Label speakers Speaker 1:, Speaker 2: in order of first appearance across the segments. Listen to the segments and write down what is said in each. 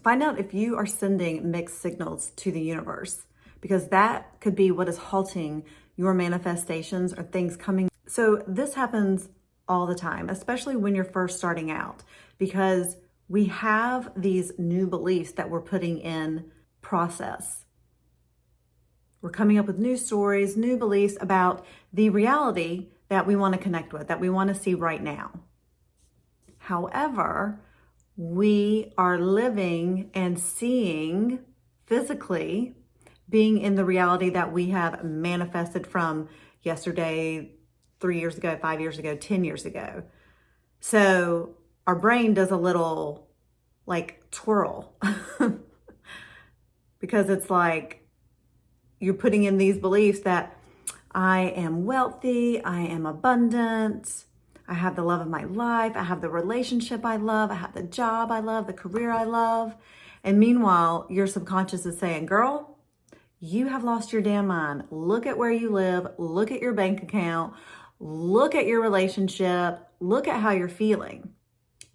Speaker 1: Find out if you are sending mixed signals to the universe, because that could be what is halting your manifestations or things coming. So this happens all the time, especially when you're first starting out, because we have these new beliefs that we're putting in process. We're coming up with new stories, new beliefs about the reality that we want to connect with, that we want to see right now. However, we are living and seeing physically, being in the reality that we have manifested from yesterday, 3 years ago, 5 years ago, 10 years ago. So our brain does a little like twirl because it's like you're putting in these beliefs that I am wealthy, I am abundant, I have the love of my life, I have the relationship I love, I have the job I love, the career I love. And meanwhile, your subconscious is saying, girl, you have lost your damn mind. Look at where you live, look at your bank account, look at your relationship, look at how you're feeling.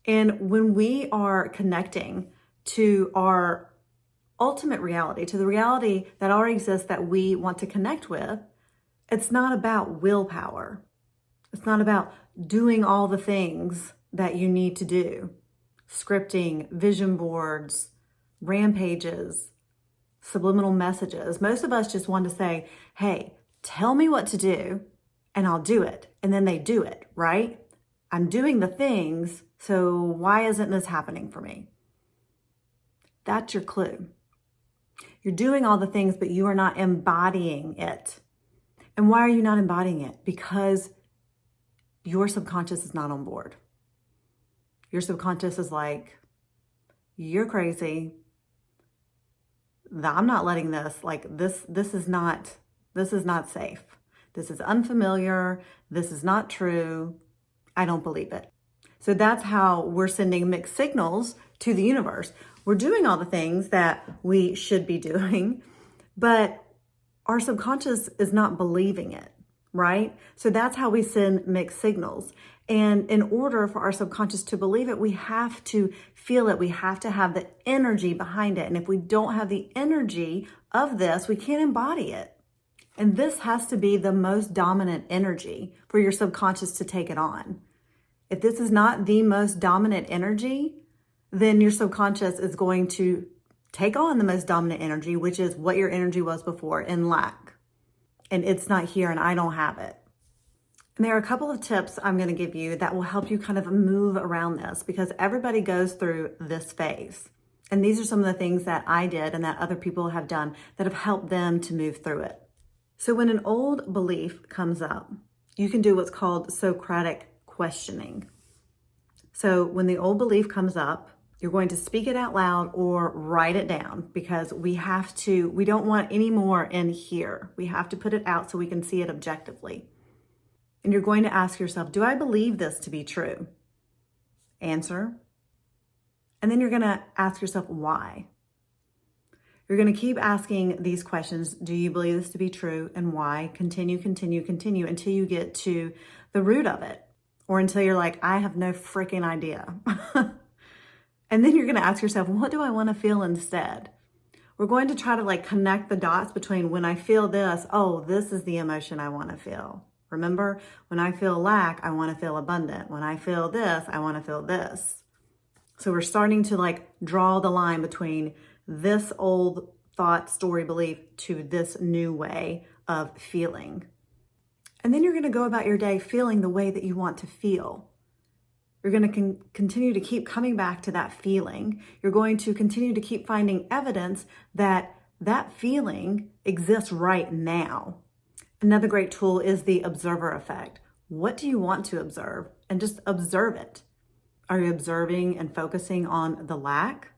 Speaker 1: And when we are connecting to our ultimate reality, to the reality that already exists that we want to connect with, it's not about willpower. It's not about doing all the things that you need to do. Scripting, vision boards, rampages, subliminal messages. Most of us just want to say, hey, tell me what to do and I'll do it. And then they do it, right? I'm doing the things, so why isn't this happening for me? That's your clue. You're doing all the things, but you are not embodying it. And why are you not embodying it? Because your subconscious is not on board. Your subconscious is like, you're crazy. I'm not letting this, this is not safe. This is unfamiliar. This is not true. I don't believe it. So that's how we're sending mixed signals to the universe. We're doing all the things that we should be doing, but our subconscious is not believing it, right? So that's how we send mixed signals. And in order for our subconscious to believe it, we have to feel it. We have to have the energy behind it. And if we don't have the energy of this, we can't embody it. And this has to be the most dominant energy for your subconscious to take it on. If this is not the most dominant energy, then your subconscious is going to take on the most dominant energy, which is what your energy was before, in lack. And it's not here and I don't have it. And there are a couple of tips I'm going to give you that will help you kind of move around this, because everybody goes through this phase. And these are some of the things that I did and that other people have done that have helped them to move through it. So when an old belief comes up, you can do what's called Socratic questioning. So when the old belief comes up, you're going to speak it out loud or write it down, because we don't want any more in here. We have to put it out so we can see it objectively. And you're going to ask yourself, do I believe this to be true? Answer. And then you're going to ask yourself why. You're going to keep asking these questions. Do you believe this to be true and why? Continue until you get to the root of it, or until you're like, I have no freaking idea. And then you're going to ask yourself, what do I want to feel instead? We're going to try to connect the dots between when I feel this, oh, this is the emotion I want to feel. Remember, when I feel lack, I want to feel abundant. When I feel this, I want to feel this. So we're starting to draw the line between this old thought, story, belief to this new way of feeling. And then you're going to go about your day feeling the way that you want to feel. You're going to continue to keep coming back to that feeling. You're going to continue to keep finding evidence that that feeling exists right now. Another great tool is the observer effect. What do you want to observe? And just observe it. Are you observing and focusing on the lack?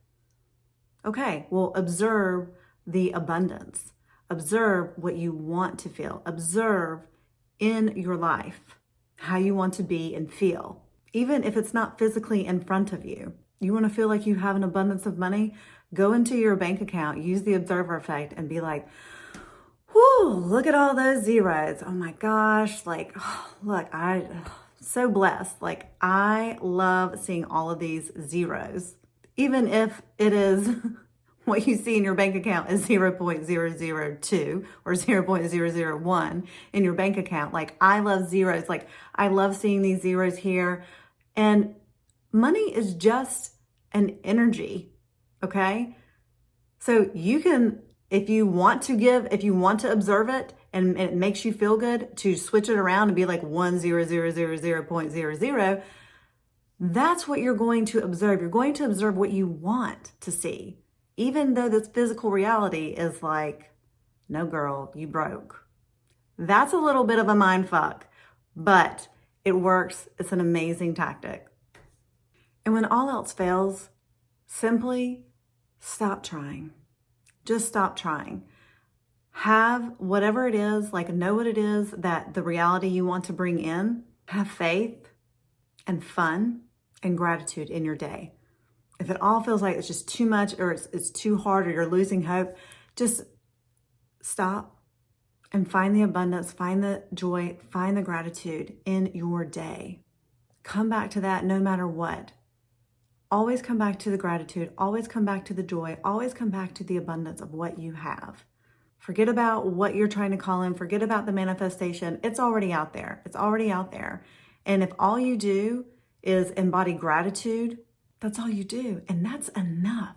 Speaker 1: Okay, well, observe the abundance. Observe what you want to feel. Observe in your life how you want to be and feel. Even if it's not physically in front of you. You want to feel like you have an abundance of money? Go into your bank account, use the observer effect, and be like, whoo, look at all those zeros. Oh my gosh, look, I'm so blessed. I love seeing all of these zeros. Even if it is what you see in your bank account is 0.002 or 0.001 in your bank account. Like, I love zeros. Like, I love seeing these zeros here. And money is just an energy, okay? So you can, if you want to give, if you want to observe it and it makes you feel good, to switch it around and be like 1,000,000.00, that's what you're going to observe. You're going to observe what you want to see, even though this physical reality is like, no girl, you broke. That's a little bit of a mind fuck, but it works. It's an amazing tactic. And when all else fails, simply stop trying. Just stop trying. Have whatever it is, like, know what it is that the reality you want to bring in. Have faith and fun and gratitude in your day. If it all feels like it's just too much, or it's too hard, or you're losing hope, just stop and find the abundance, find the joy, find the gratitude in your day. Come back to that no matter what. Always come back to the gratitude, always come back to the joy, always come back to the abundance of what you have. Forget about what you're trying to call in, forget about the manifestation. It's already out there. It's already out there. And if all you do is embody gratitude, that's all you do. And that's enough.